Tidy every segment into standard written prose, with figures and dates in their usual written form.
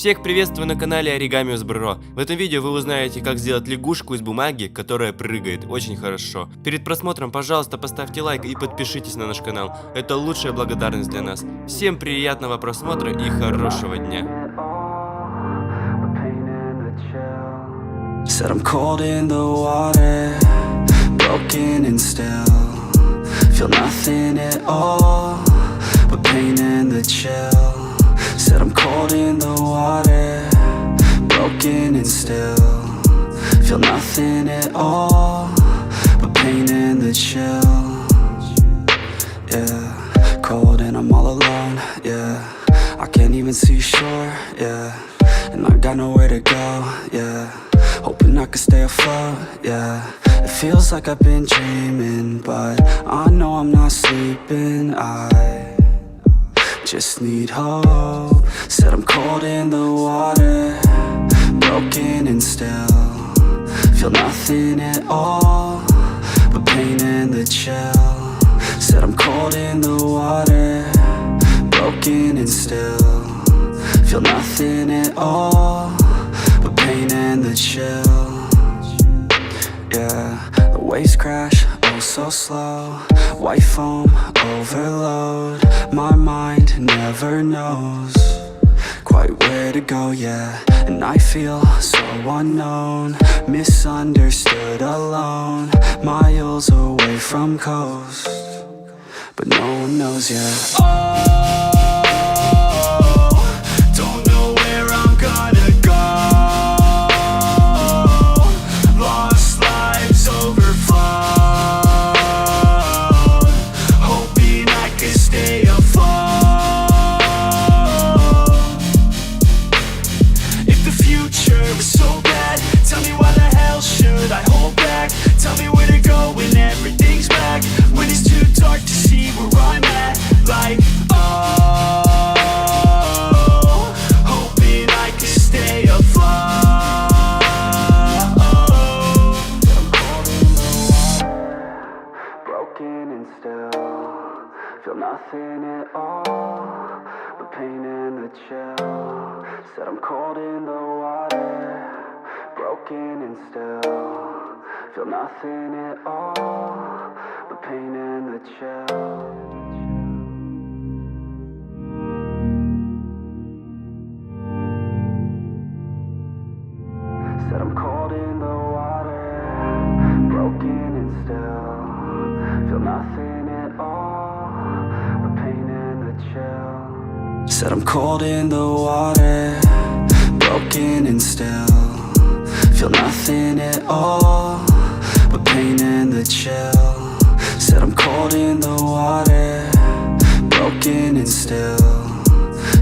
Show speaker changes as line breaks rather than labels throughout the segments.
Всех приветствую на канале Оригами с Бро. В этом видео вы узнаете, как сделать лягушку из бумаги, которая прыгает очень хорошо. Перед просмотром, пожалуйста, поставьте лайк и подпишитесь на наш канал. Это лучшая благодарность для нас. Всем приятного просмотра и хорошего дня.
Said I'm cold in the water, broken and still feel nothing at all but pain and the chill. Said I'm cold in the water, broken and still feel nothing at all but pain and the chill. Yeah, cold and I'm all alone, yeah, I can't even see shore, yeah, and I got nowhere to go, yeah, hoping I could stay afloat, yeah. It feels like I've been dreaming, but I know I'm not sleeping. I just need hope. Said I'm cold in the water, broken and still feel nothing at all but pain and the chill. Said I'm cold in the water, broken and still feel nothing at all but pain and the chill. Yeah, the waves crash, oh so slow. White foam, overload. My mind never knows quite where to go, yeah. And I feel so unknown, misunderstood, alone, miles away from coast, but no one knows, yeah. Don't know where I'm gonna go. Lost lives overflowed, hoping I can stay afloat. If the future is so bad, tell me why the hell should I hold back? Tell me where to go when everything's back, when it's too dark to see where I'm at. Like, oh, hoping I can stay afloat. Broken and still feel nothing at all but pain and the chill. Said I'm cold in the water, broken and still feel nothing at all but pain and the chill. Said I'm cold in the water, broken and still feel nothing at all but pain and the chill. Said I'm cold in the water, broken and still feel nothing at all but pain and the chill. Said I'm cold in the water, broken and still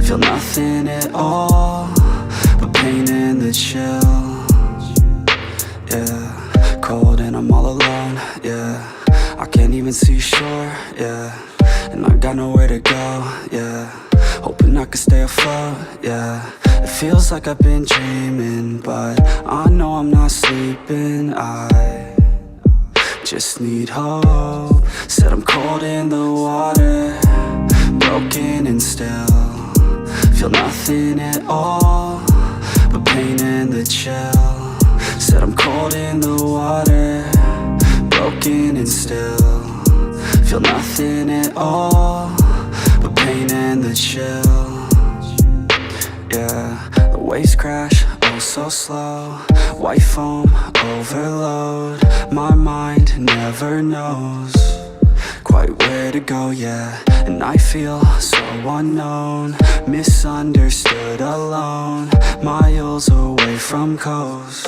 feel nothing at all but pain and the chill. Yeah, cold and I'm all alone, yeah, I can't even see shore, yeah, and I got nowhere to go, yeah, hoping I could stay afloat, yeah. It feels like I've been dreaming, but I know I'm not sleeping. I just need hope. Said I'm cold in the water, broken and still feel nothing at all but pain and the chill. Said I'm cold in the water, broken and still feel nothing at all but pain and the chill. Yeah, the waves crash, oh so slow. White foam, overload. My mind never knows quite where to go, yeah. And I feel so unknown, misunderstood, alone, miles away from coast,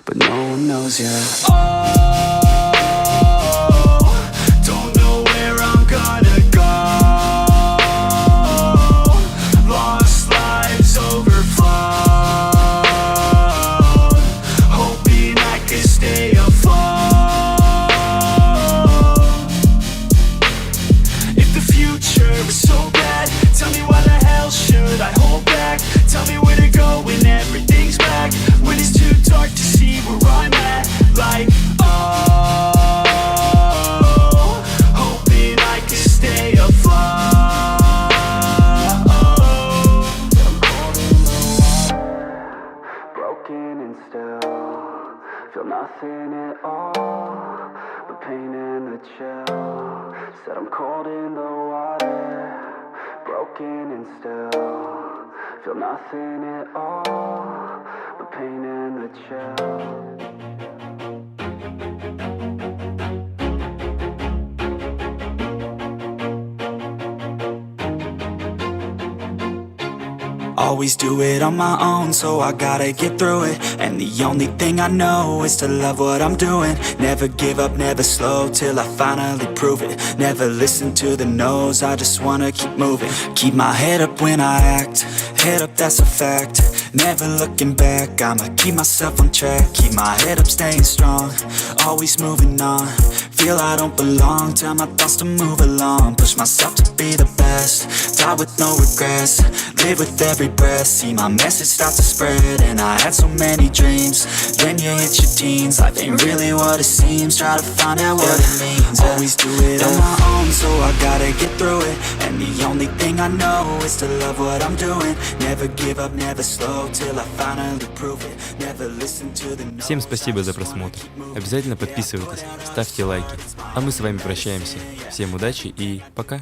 but no one knows, yeah. Don't know where I'm gonna go. Lost lives overflowed, hoping I can stay afloat. If the future is so bad, tell me why the hell should I hold back? Tell me where to go when everything's back, when it's too dark to see where I'm at. Like, oh, Feel nothing at all but pain and the chill. Said I'm cold in the water, broken and still. Feel nothing at all but pain and the chill. Always do it on my own, so I gotta get through it. And the only thing I know is to love what I'm doing. Never give up, never slow, till I finally prove it. Never listen to the no's, I just wanna keep moving. Keep my head up when I act, head up, that's a fact. Never looking back, I'ma keep myself on track. Keep my head up, staying strong, always moving on. Feel I don't belong, tell my thoughts to move along. Push myself to be the best, die with no regrets. Live with every breath, see my message start to spread. And I had so many dreams, then you hit your teens. Life ain't really what it seems, try to find out what it means. Always do it on my own, so I gotta get through it. And the only thing I know is to love what I'm doing. Never give up, never slow, till I finally prove it. Never listen to the no's.
Всем спасибо за просмотр. Обязательно подписывайтесь, ставьте лайки. А мы с вами прощаемся. Всем удачи и пока.